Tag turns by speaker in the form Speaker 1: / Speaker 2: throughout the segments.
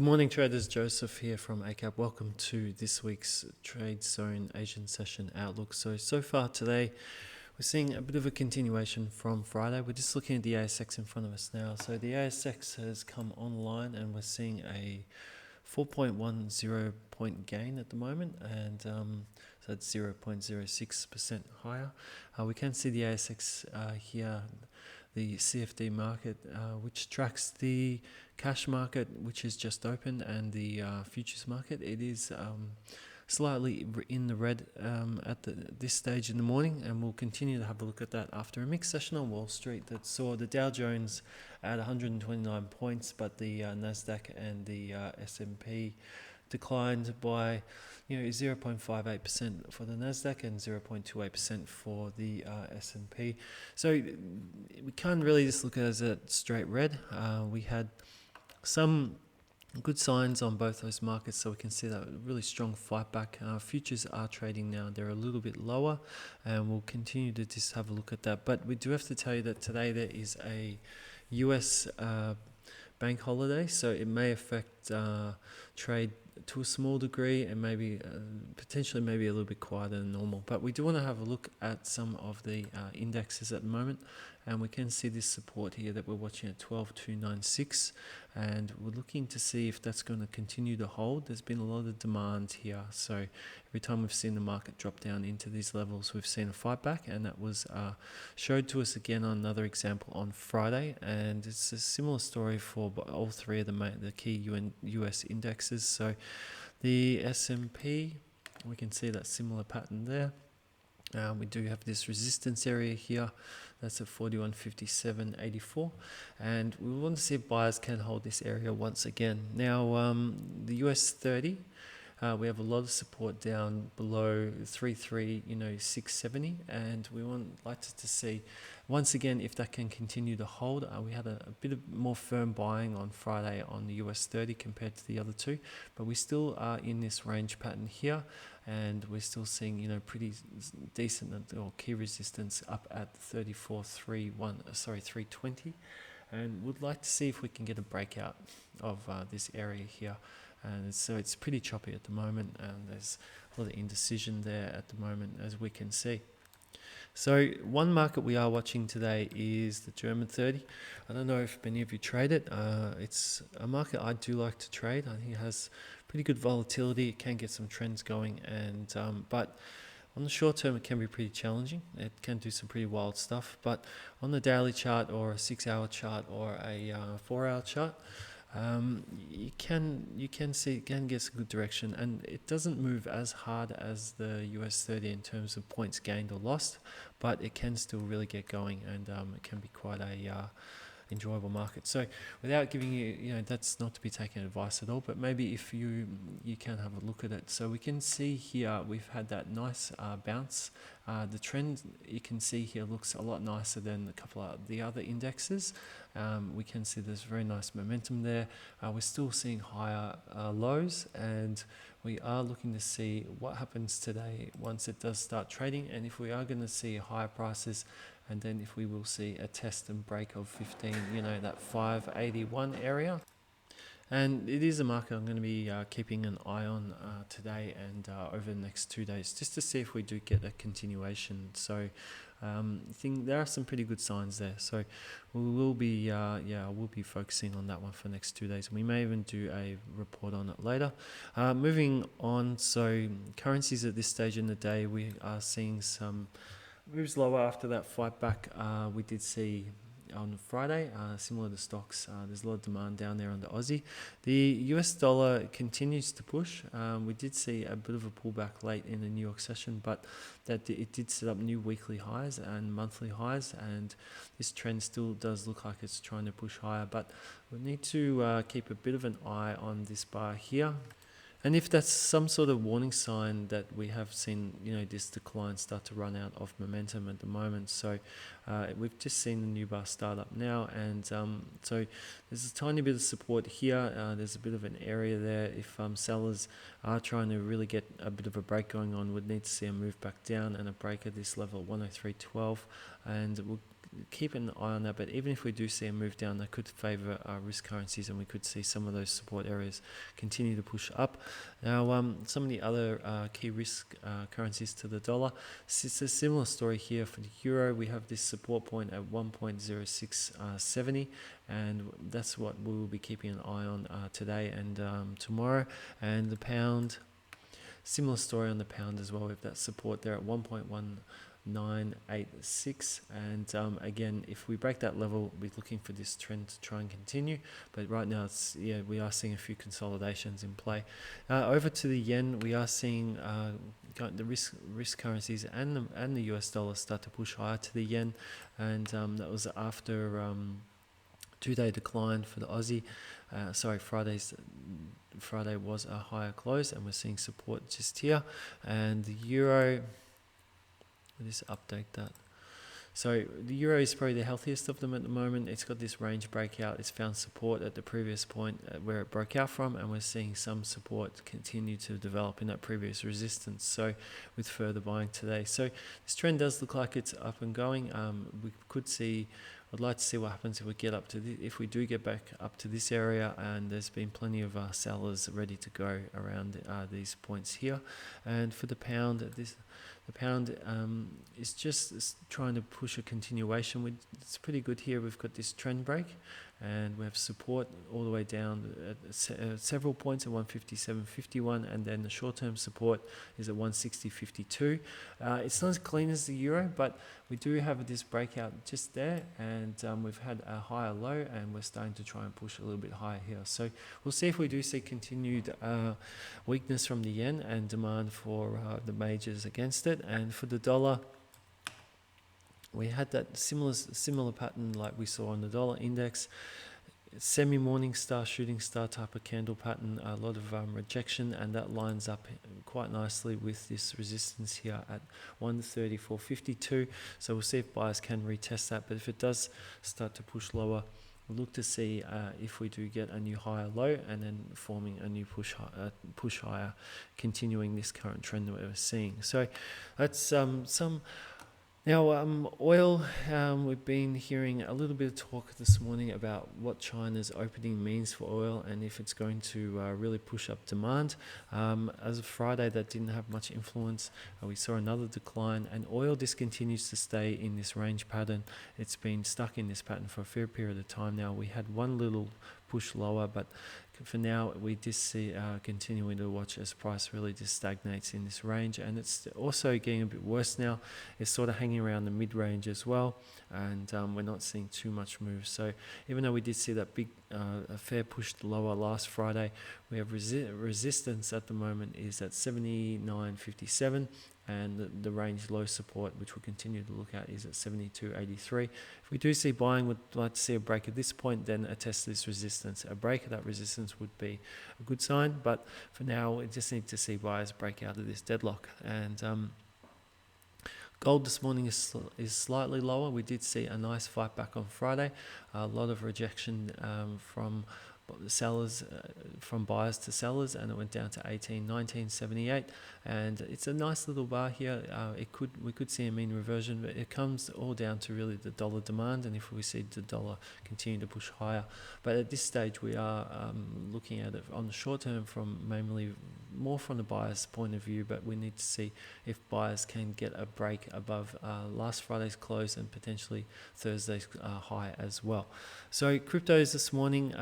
Speaker 1: Good morning traders, Joseph here from Eightcap. Welcome to this week's Trade Zone Asian Session Outlook. So far today, we're seeing a bit of a continuation from Friday. We're just looking at the ASX in front of us now. So the ASX has come online and we're seeing a 4.10 point gain at the moment, and so that's 0.06% higher. We can see the ASX here, the CFD market, which tracks the cash market, which is just opened, and the futures market. It is slightly in the red at this stage in the morning, and we'll continue to have a look at that after a mixed session on Wall Street that saw the Dow Jones at 129 points, but the NASDAQ and the S&P declined by 0.58% for the NASDAQ and 0.28% for the S&P. So we can't really just look at it as a straight red. We had some good signs on both those markets, so we can see that really strong fight back. Futures are trading now, they're a little bit lower, and we'll continue to just have a look at that. But we do have to tell you that today there is a US bank holiday, so it may affect trade to a small degree, and maybe potentially maybe a little bit quieter than normal. But we do want to have a look at some of the indexes at the moment, and we can see this support here that we're watching at 12,296, and we're looking to see if that's going to continue to hold. There's been a lot of demand here, so every time we've seen the market drop down into these levels, we've seen a fight back, and that was showed to us again on another example on Friday. And it's a similar story for all three of the key US indexes. So the S&P, we can see that similar pattern there. We do have this resistance area here, that's at 41.5784, and we want to see if buyers can hold this area once again. Now the US 30, we have a lot of support down below 670, and we like to see once again if that can continue to hold. We had a bit of more firm buying on Friday on the US 30 compared to the other two, but we still are in this range pattern here, and we're still seeing pretty decent or key resistance up at 320, and would like to see if we can get a breakout of this area here. And so it's pretty choppy at the moment, and there's a lot of indecision there at the moment, as we can see. So one market we are watching today is the German 30. I don't know if many of you trade it. It's a market I do like to trade. I think it has pretty good volatility. It can get some trends going, and but on the short term, it can be pretty challenging. It can do some pretty wild stuff. But on the daily chart, or a 6-hour chart, or a 4-hour chart, you can see it can get some good direction, and it doesn't move as hard as the US 30 in terms of points gained or lost, but it can still really get going, and it can be quite a enjoyable market. So without giving you, that's not to be taken advice at all, but maybe if you can have a look at it. So we can see here we've had that nice bounce. The trend you can see here looks a lot nicer than a couple of the other indexes. We can see there's very nice momentum there. We're still seeing higher lows, and we are looking to see what happens today once it does start trading, and if we are going to see higher prices, and then if we will see a test and break of 15, that 581 area. And it is a market I'm going to be keeping an eye on today and over the next 2 days, just to see if we do get a continuation. So I think there are some pretty good signs there. So we will be, we'll be focusing on that one for the next 2 days. We may even do a report on it later. Moving on, so currencies at this stage in the day, we are seeing some moves lower after that fight back. We did see on Friday, similar to stocks, there's a lot of demand down there on the Aussie. The US dollar continues to push. We did see a bit of a pullback late in the New York session, but it did set up new weekly highs and monthly highs, and this trend still does look like it's trying to push higher, but we need to keep a bit of an eye on this bar here. And if that's some sort of warning sign that we have seen, this decline start to run out of momentum at the moment. So we've just seen the new bar start up now, and so there's a tiny bit of support here. There's a bit of an area there. If sellers are trying to really get a bit of a break going on, we'd need to see a move back down and a break at this level, 103.12, and we'll keep an eye on that. But even if we do see a move down, that could favor risk currencies, and we could see some of those support areas continue to push up. Now, some of the other key risk currencies to the dollar, it's a similar story here. For the euro, we have this support point at 1.0670, and that's what we will be keeping an eye on today and tomorrow. And the pound, similar story on the pound as well, with that support there at 1.1986, and again, if we break that level, we're looking for this trend to try and continue. But right now, we are seeing a few consolidations in play. Over to the yen, we are seeing the risk currencies and the US dollar start to push higher to the yen, and that was after 2-day decline for the Aussie. Friday was a higher close, and we're seeing support just here. And the euro, I'll just update that. So the euro is probably the healthiest of them at the moment. It's got this range breakout. It's found support at the previous point where it broke out from, and we're seeing some support continue to develop in that previous resistance, so with further buying today. So this trend does look like it's up and going. I'd like to see what happens if we get up to if we do get back up to this area, and there's been plenty of sellers ready to go around these points here. And for the pound, the pound is just trying to push a continuation. It's pretty good here. We've got this trend break, and we have support all the way down at several points at 157.51, and then the short-term support is at 160.52. It's not as clean as the euro, but we do have this breakout just there, and we've had a higher low, and we're starting to try and push a little bit higher here. So we'll see if we do see continued weakness from the yen and demand for the majors against it. And for the dollar, we had that similar pattern like we saw on the dollar index. Semi-morning star, shooting star type of candle pattern, a lot of rejection, and that lines up quite nicely with this resistance here at 134.52. So we'll see if buyers can retest that, but if it does start to push lower, we'll look to see if we do get a new higher low, and then forming a new push higher, continuing this current trend that we're seeing. So that's Now, oil, we've been hearing a little bit of talk this morning about what China's opening means for oil, and if it's going to really push up demand. As of Friday, that didn't have much influence. We saw another decline, and oil just continues to stay in this range pattern. It's been stuck in this pattern for a fair period of time now. We had one little push lower, but for now we just see continuing to watch as price really just stagnates in this range, and it's also getting a bit worse now. It's sort of hanging around the mid-range as well, and we're not seeing too much move. So even though we did see that big a fair push lower last Friday, we have resistance at the moment is at 79.57, and the range low support, which we'll continue to look at, is at 72.83. If we do see buying, would like to see a break at this point, then a test of this resistance. A break of that resistance would be a good sign, but for now we just need to see buyers break out of this deadlock. And gold this morning is slightly lower. We did see a nice fight back on Friday. A lot of rejection from sellers, from buyers to sellers, and it went down to 1978, and it's a nice little bar here. We could see a mean reversion, but it comes all down to really the dollar demand, and if we see the dollar continue to push higher. But at this stage we are looking at it on the short term from mainly more from the buyer's point of view, but we need to see if buyers can get a break above last Friday's close and potentially Thursday's high as well. So cryptos this morning,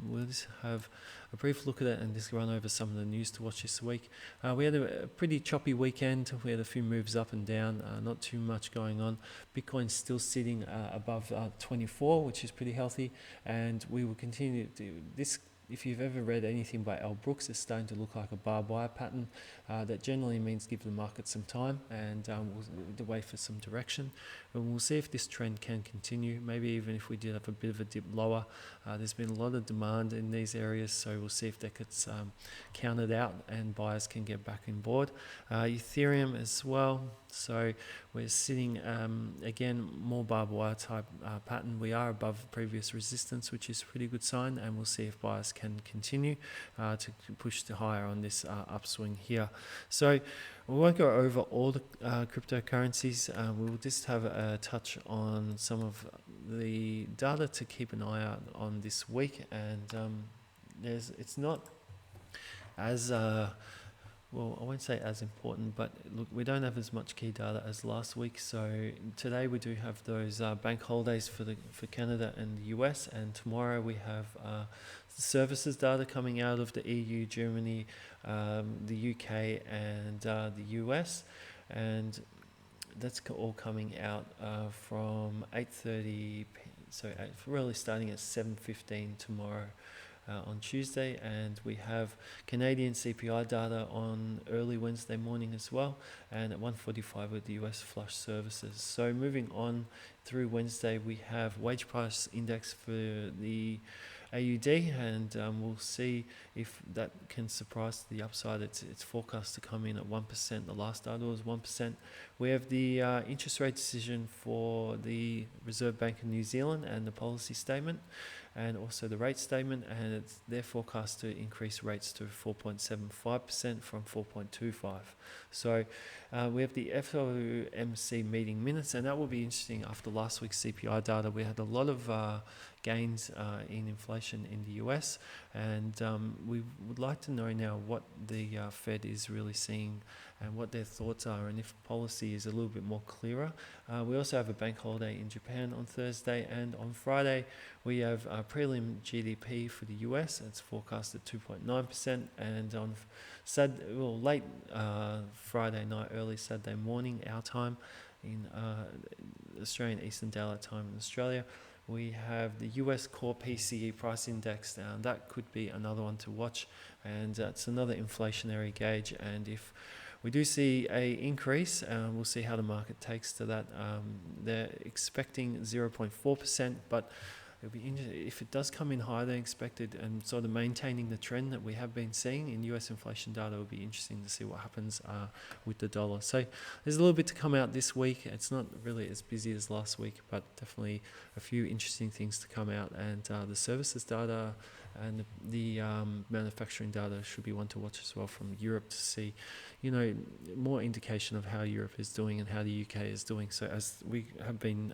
Speaker 1: we'll just have a brief look at it and just run over some of the news to watch this week. We had a pretty choppy weekend. We had a few moves up and down, not too much going on. Bitcoin's still sitting above 24, which is pretty healthy, and we will continue to do this. If you've ever read anything by Al Brooks, it's starting to look like a barbed wire pattern. That generally means give the market some time, and we'll wait for some direction. And we'll see if this trend can continue. Maybe even if we did have a bit of a dip lower. There's been a lot of demand in these areas, so we'll see if that gets counted out and buyers can get back on board. Ethereum as well. So we're sitting, again, more barbed wire type pattern. We are above previous resistance, which is a pretty good sign, and we'll see if buyers can continue to push to higher on this upswing here. So we won't go over all the cryptocurrencies. We will just have a touch on some of the data to keep an eye out on this week, and it's not as well, I won't say as important, but look, we don't have as much key data as last week. So today we do have those bank holidays for Canada and the US, and tomorrow we have services data coming out of the EU, Germany, the UK, and the US, and that's all coming out from 8:30. So really starting at 7:15 tomorrow. On Tuesday, and we have Canadian CPI data on early Wednesday morning as well, and at 1:45 with the US flush services. So moving on through Wednesday, we have wage price index for the AUD, and we'll see if that can surprise the upside. It's forecast to come in at 1%. The last data was 1%. We have the interest rate decision for the Reserve Bank of New Zealand and the policy statement, and also the rate statement, and they're forecast to increase rates to 4.75% from 4.25%. So we have the FOMC meeting minutes, and that will be interesting. After last week's CPI data, we had a lot of gains in inflation in the US, and we would like to know now what the Fed is really seeing and what their thoughts are, and if policy is a little bit more clearer. We also have a bank holiday in Japan on Thursday, and on Friday we have prelim GDP for the US. It's forecast at 2.9%, and on late Friday night, early Saturday morning, our time in Australian Eastern Daylight Time in Australia, we have the US core PCE price index. Now that could be another one to watch, and it's another inflationary gauge, and if we do see a increase, we'll see how the market takes to that. They're expecting 0.4%, but it'll be if it does come in higher than expected and sort of maintaining the trend that we have been seeing in US inflation data, it'll be interesting to see what happens with the dollar. So there's a little bit to come out this week. It's not really as busy as last week, but definitely a few interesting things to come out, and the services data and the manufacturing data should be one to watch as well from Europe, to see, more indication of how Europe is doing and how the UK is doing. So as we have been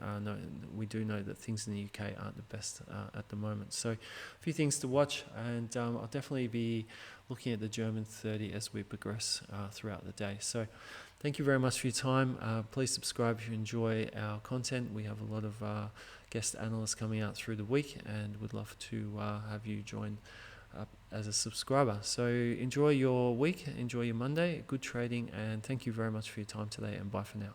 Speaker 1: we do know that things in the UK aren't the best at the moment. So a few things to watch, and I'll definitely be looking at the German 30 as we progress throughout the day. So thank you very much for your time. Please subscribe if you enjoy our content. We have a lot of guest analysts coming out through the week, and would love to have you join up as a subscriber. So enjoy your week, enjoy your Monday, good trading, and thank you very much for your time today, and bye for now.